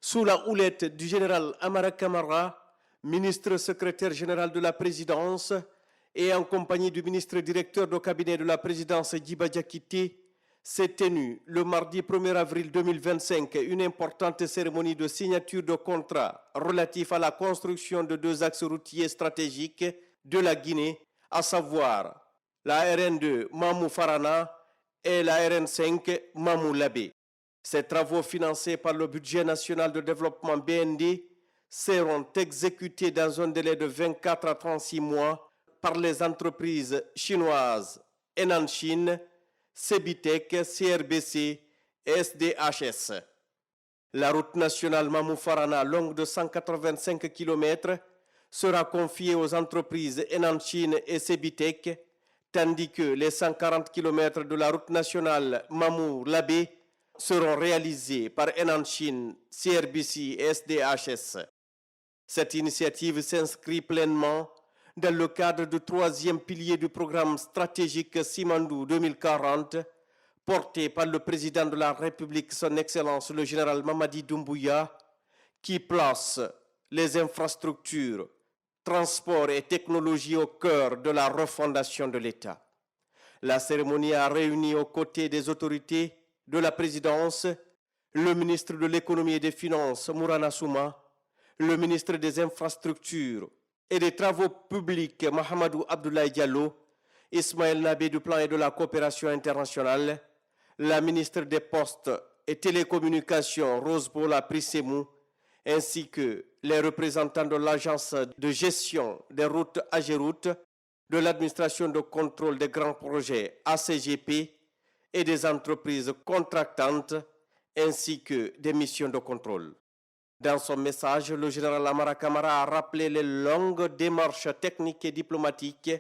Sous la houlette du général Amara Kamara, ministre secrétaire général de la présidence, et en compagnie du ministre directeur du cabinet de la présidence Djiba Diakité, s'est tenue le mardi 1er avril 2025 une importante cérémonie de signature de contrat relatif à la construction de deux axes routiers stratégiques de la Guinée, à savoir la RN2 Mamou-Farana et la RN5 Mamou-Labé. Ces travaux financés par le budget national de développement BND seront exécutés dans un délai de 24 à 36 mois par les entreprises chinoises Henan Chine, Cebitec, CRBC et SDHS. La route nationale Mamou-Farana, longue de 185 km, sera confiée aux entreprises Henan Chine et Cebitec, tandis que les 140 km de la route nationale Mamou-Labé seront réalisés par Henan Chine, CRBC et SDHS. Cette initiative s'inscrit pleinement dans le cadre du troisième pilier du programme stratégique Simandou 2040, porté par le président de la République, son Excellence le général Mamadi Doumbouya, qui place les infrastructures, transports et technologies au cœur de la refondation de l'État. La cérémonie a réuni aux côtés des autorités de la présidence le ministre de l'économie et des finances, Mourana Souma, le ministre des infrastructures et des travaux publics, Mahamadou Abdoulaye Diallo, Ismaël Nabé du plan et de la coopération internationale, la ministre des Postes et télécommunications, Rose Bola Prissemou, ainsi que les représentants de l'agence de gestion des routes AGEROUTE, de l'administration de contrôle des grands projets ACGP et des entreprises contractantes, ainsi que des missions de contrôle. Dans son message, le général Amara Kamara a rappelé les longues démarches techniques et diplomatiques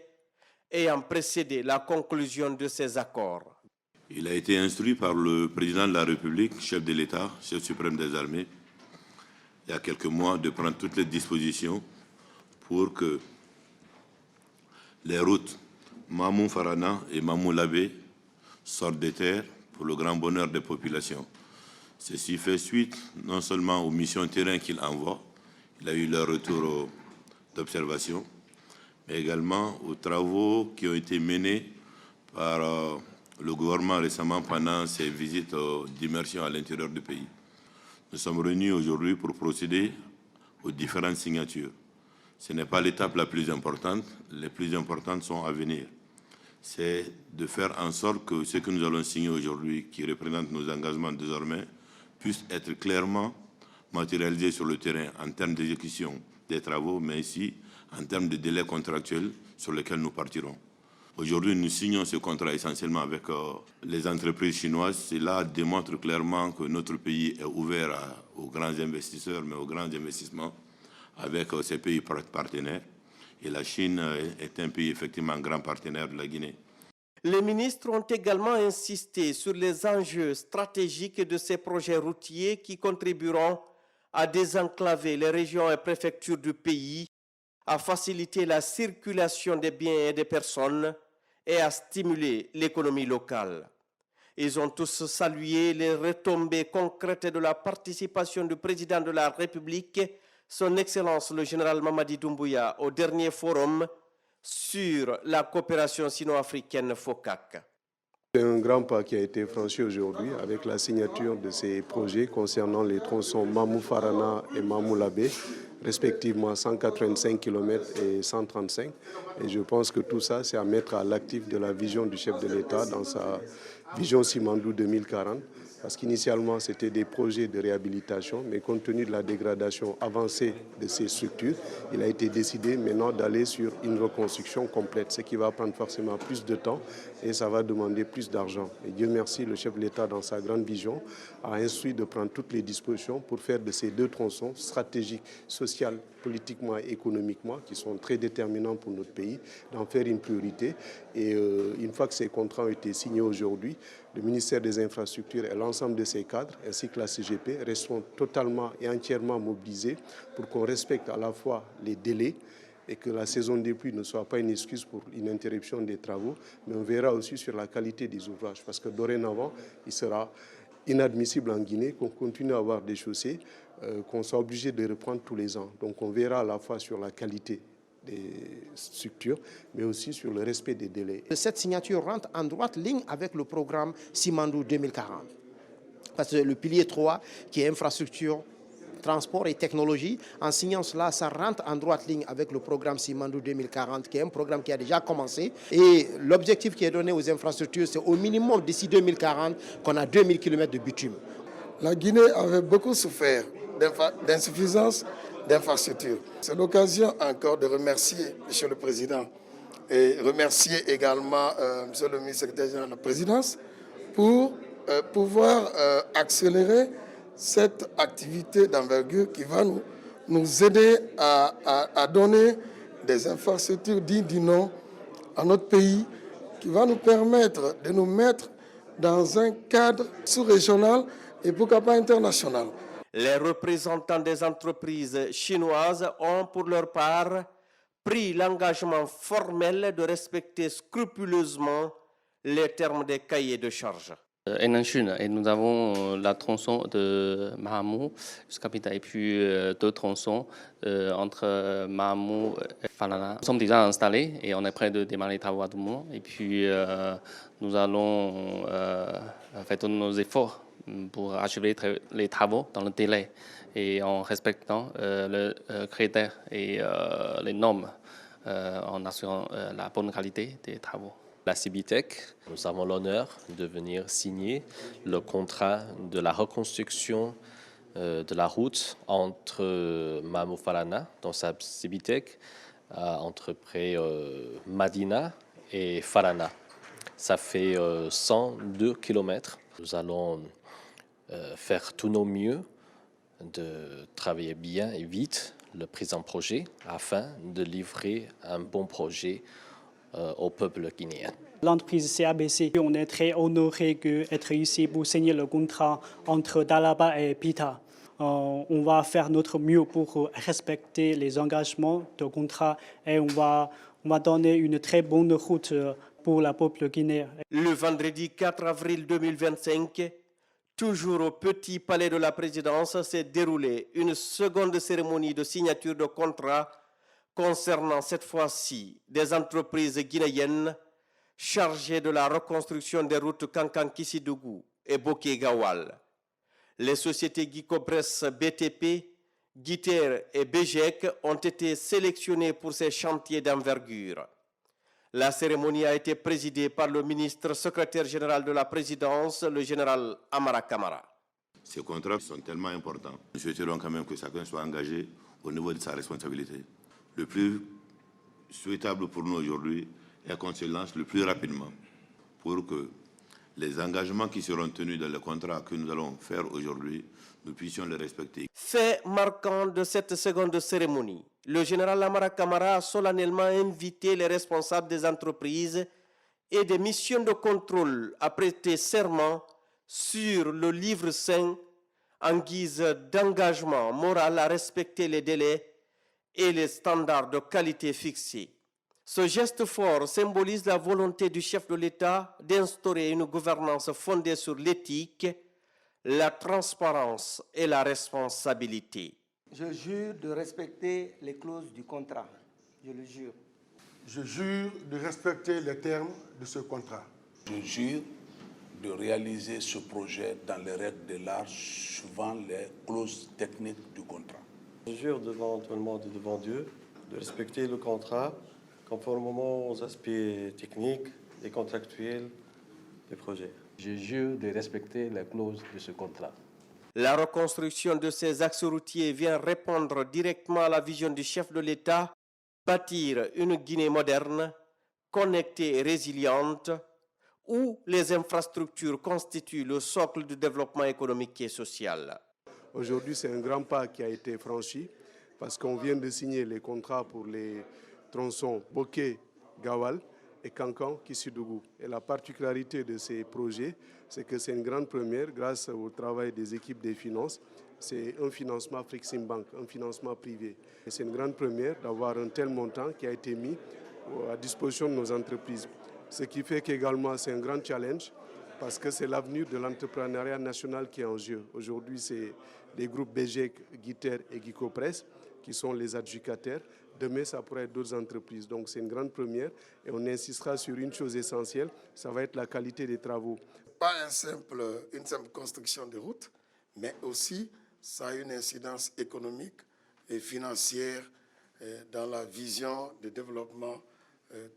ayant précédé la conclusion de ces accords. Il a été instruit par le président de la République, chef de l'État, chef suprême des armées, il y a quelques mois, de prendre toutes les dispositions pour que les routes Mamou-Farana et Mamou-Labé sortent des terres pour le grand bonheur des populations. Ceci fait suite non seulement aux missions terrain qu'il envoie, il a eu leur retour d'observation, mais également aux travaux qui ont été menés par le gouvernement récemment pendant ses visites d'immersion à l'intérieur du pays. Nous sommes réunis aujourd'hui pour procéder aux différentes signatures. Ce n'est pas l'étape la plus importante, les plus importantes sont à venir. C'est de faire en sorte que ce que nous allons signer aujourd'hui, qui représente nos engagements désormais, puisse être clairement matérialisé sur le terrain en termes d'exécution des travaux, mais aussi en termes de délais contractuels sur lesquels nous partirons. Aujourd'hui, nous signons ce contrat essentiellement avec les entreprises chinoises. Cela démontre clairement que notre pays est ouvert aux grands investisseurs, mais aux grands investissements avec ces pays partenaires. Et la Chine est un pays effectivement grand partenaire de la Guinée. Les ministres ont également insisté sur les enjeux stratégiques de ces projets routiers qui contribueront à désenclaver les régions et préfectures du pays, à faciliter la circulation des biens et des personnes et à stimuler l'économie locale. Ils ont tous salué les retombées concrètes de la participation du président de la République, son Excellence le général Mamadi Doumbouya, au dernier forum sur la coopération sino-africaine FOCAC. C'est un grand pas qui a été franchi aujourd'hui avec la signature de ces projets concernant les tronçons Mamou-Farana et Mamou-Labé, respectivement 185 km et 135. Et je pense que tout ça, c'est à mettre à l'actif de la vision du chef de l'État dans sa vision Simandou 2040. Parce qu'initialement, c'était des projets de réhabilitation, mais compte tenu de la dégradation avancée de ces structures, il a été décidé maintenant d'aller sur une reconstruction complète, ce qui va prendre forcément plus de temps et ça va demander plus d'argent. Et Dieu merci, le chef de l'État, dans sa grande vision, a instruit de prendre toutes les dispositions pour faire de ces deux tronçons stratégiques, social, politiquement et économiquement, qui sont très déterminants pour notre pays, d'en faire une priorité. Et une fois que ces contrats ont été signés aujourd'hui, le ministère des Infrastructures et l'ensemble de ses cadres, ainsi que la CGP, resteront totalement et entièrement mobilisés pour qu'on respecte à la fois les délais et que la saison des pluies ne soit pas une excuse pour une interruption des travaux, mais on verra aussi sur la qualité des ouvrages, parce que dorénavant, il sera inadmissible en Guinée qu'on continue à avoir des chaussées qu'on soit obligé de reprendre tous les ans. Donc on verra à la fois sur la qualité des structures, mais aussi sur le respect des délais. Cette signature rentre en droite ligne avec le programme Simandou 2040. Parce que le pilier 3, qui est infrastructure, transport et technologie, en signant cela, ça rentre en droite ligne avec le programme Simandou 2040, qui est un programme qui a déjà commencé. Et l'objectif qui est donné aux infrastructures, c'est au minimum d'ici 2040 qu'on a 2000 km de bitume. La Guinée avait beaucoup souffert d'insuffisance d'infrastructures. C'est l'occasion encore de remercier M. le Président et remercier également M. le ministre secrétaire général de la Présidence pour pouvoir accélérer cette activité d'envergure qui va nous aider à donner des infrastructures dignes du nom à notre pays, qui va nous permettre de nous mettre dans un cadre sous-régional et pourquoi pas international. Les représentants des entreprises chinoises ont pour leur part pris l'engagement formel de respecter scrupuleusement les termes des cahiers de charges. Et nous avons la tronçon de Mahamou jusqu'à Pita et puis deux tronçons entre Mahamou et Falana. Nous sommes déjà installés et on est prêt de démarrer les travaux à tout moment. Et puis nous allons faire tous nos efforts pour achever les travaux dans le délai et en respectant les critères et les normes en assurant la bonne qualité des travaux. La Cibitec, nous avons l'honneur de venir signer le contrat de la reconstruction de la route entre Mamou Falana, dans sa Cibitec, entre près Madina et Falana. Ça fait 102 km. Nous allons faire tout nos mieux de travailler bien et vite le présent projet afin de livrer un bon projet au peuple guinéen. L'entreprise CABC, on est très honoré d'être ici pour signer le contrat entre Dalaba et Pita. On va faire notre mieux pour respecter les engagements de contrat et on va donner une très bonne route pour la peuple guinéen. Le vendredi 4 avril 2025, toujours au Petit Palais de la Présidence, s'est déroulée une seconde cérémonie de signature de contrat concernant cette fois-ci des entreprises guinéennes chargées de la reconstruction des routes Kankan-Kissidougou et Boké-Gawal. Les sociétés Guicopres BTP, Guiter et BGEC ont été sélectionnées pour ces chantiers d'envergure. La cérémonie a été présidée par le ministre secrétaire général de la présidence, le général Amara Kamara. Ces contrats sont tellement importants. Nous souhaiterons quand même que chacun soit engagé au niveau de sa responsabilité. Le plus souhaitable pour nous aujourd'hui est qu'on se lance le plus rapidement pour que les engagements qui seront tenus dans le contrat que nous allons faire aujourd'hui, nous puissions les respecter. Fait marquant de cette seconde cérémonie, le général Amara Kamara a solennellement invité les responsables des entreprises et des missions de contrôle à prêter serment sur le livre saint en guise d'engagement moral à respecter les délais et les standards de qualité fixés. Ce geste fort symbolise la volonté du chef de l'État d'instaurer une gouvernance fondée sur l'éthique, la transparence et la responsabilité. Je jure de respecter les clauses du contrat. Je le jure. Je jure de respecter les termes de ce contrat. Je jure de réaliser ce projet dans les règles de l'art suivant les clauses techniques du contrat. Je jure devant tout le monde et devant Dieu de respecter le contrat conformément aux aspects techniques et contractuels des projets. Je jure de respecter les clauses de ce contrat. La reconstruction de ces axes routiers vient répondre directement à la vision du chef de l'État, bâtir une Guinée moderne, connectée et résiliente, où les infrastructures constituent le socle du développement économique et social. Aujourd'hui, c'est un grand pas qui a été franchi parce qu'on vient de signer les contrats pour les tronçons Boké, Gawal et Kankan, Kissidougou. Et la particularité de ces projets, c'est que c'est une grande première grâce au travail des équipes des finances. C'est un financement Frexim Bank, un financement privé. Et c'est une grande première d'avoir un tel montant qui a été mis à disposition de nos entreprises. Ce qui fait qu'également c'est un grand challenge parce que c'est l'avenir de l'entrepreneuriat national qui est en jeu. Aujourd'hui, c'est les groupes BGEC, Guiter et Guicopress qui sont les adjudicataires. Demain, ça pourrait être d'autres entreprises. Donc, c'est une grande première et on insistera sur une chose essentielle, ça va être la qualité des travaux. Pas une simple construction de routes, mais aussi ça a une incidence économique et financière dans la vision de développement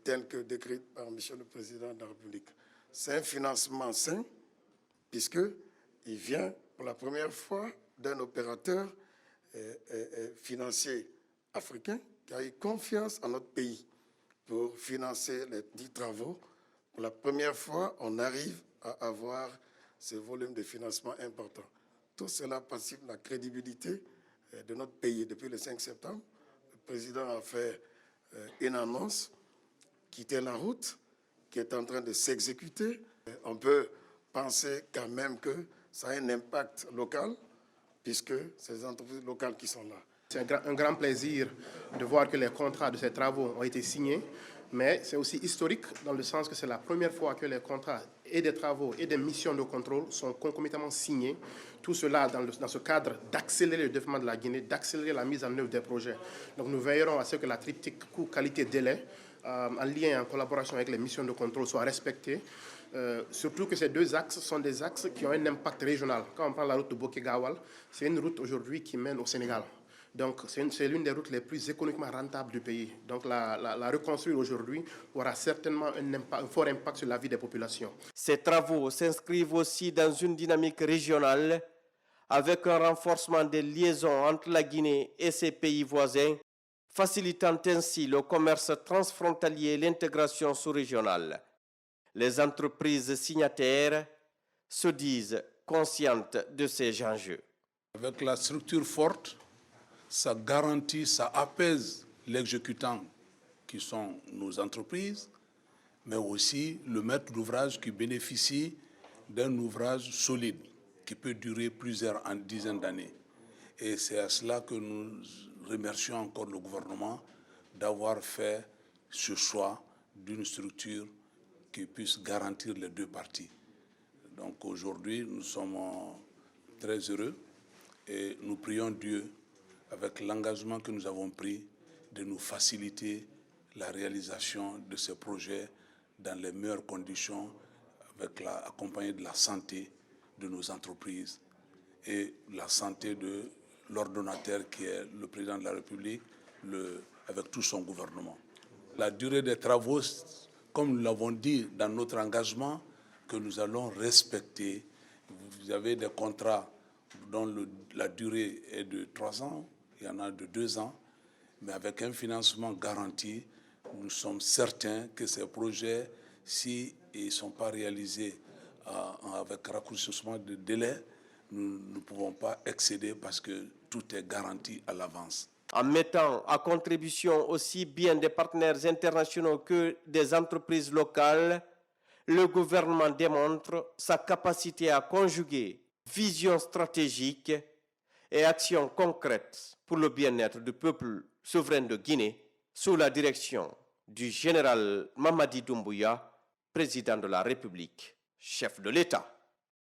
telle que décrite par M. le Président de la République. C'est un financement sain, puisqu'il vient pour la première fois d'un opérateur financier africain qui a eu confiance en notre pays pour financer les 10 travaux. Pour la première fois, on arrive à avoir ce volume de financement important. Tout cela participe de la crédibilité de notre pays. Depuis le 5 septembre, le président a fait une annonce, quitter la route, qui est en train de s'exécuter. On peut penser quand même que ça a un impact local, puisque c'est les entreprises locales qui sont là. C'est un grand plaisir de voir que les contrats de ces travaux ont été signés, mais c'est aussi historique dans le sens que c'est la première fois que les contrats et des travaux et des missions de contrôle sont concomitamment signés. Tout cela dans ce cadre d'accélérer le développement de la Guinée, d'accélérer la mise en œuvre des projets. Donc nous veillerons à ce que la triptyque coût, qualité, délai, en lien, en collaboration avec les missions de contrôle, soit respectée. Surtout que ces deux axes sont des axes qui ont un impact régional. Quand on prend la route de Boké-Gawal, c'est une route aujourd'hui qui mène au Sénégal. Donc, c'est l'une des routes les plus économiquement rentables du pays. Donc, la reconstruire aujourd'hui aura certainement un fort impact sur la vie des populations. Ces travaux s'inscrivent aussi dans une dynamique régionale avec un renforcement des liaisons entre la Guinée et ses pays voisins, facilitant ainsi le commerce transfrontalier et l'intégration sous-régionale. Les entreprises signataires se disent conscientes de ces enjeux. Avec la structure forte, ça garantit, ça apaise l'exécutant qui sont nos entreprises, mais aussi le maître d'ouvrage qui bénéficie d'un ouvrage solide qui peut durer plusieurs dizaines d'années. Et c'est à cela que nous remercions encore le gouvernement d'avoir fait ce choix d'une structure qui puisse garantir les deux parties. Donc aujourd'hui, nous sommes très heureux et nous prions Dieu, avec l'engagement que nous avons pris, de nous faciliter la réalisation de ces projets dans les meilleures conditions, accompagné de la santé de nos entreprises et la santé de l'ordonnateur qui est le président de la République, avec tout son gouvernement. La durée des travaux, comme nous l'avons dit dans notre engagement, que nous allons respecter. Vous avez des contrats dont la durée est de 3 ans, il y en a de 2 ans, mais avec un financement garanti, nous sommes certains que ces projets, s'ils ne sont pas réalisés avec raccourcissement de délai, nous ne pouvons pas excéder parce que tout est garanti à l'avance. En mettant à contribution aussi bien des partenaires internationaux que des entreprises locales, le gouvernement démontre sa capacité à conjuguer vision stratégique et actions concrètes pour le bien-être du peuple souverain de Guinée sous la direction du général Mamadi Doumbouya, président de la République, chef de l'État.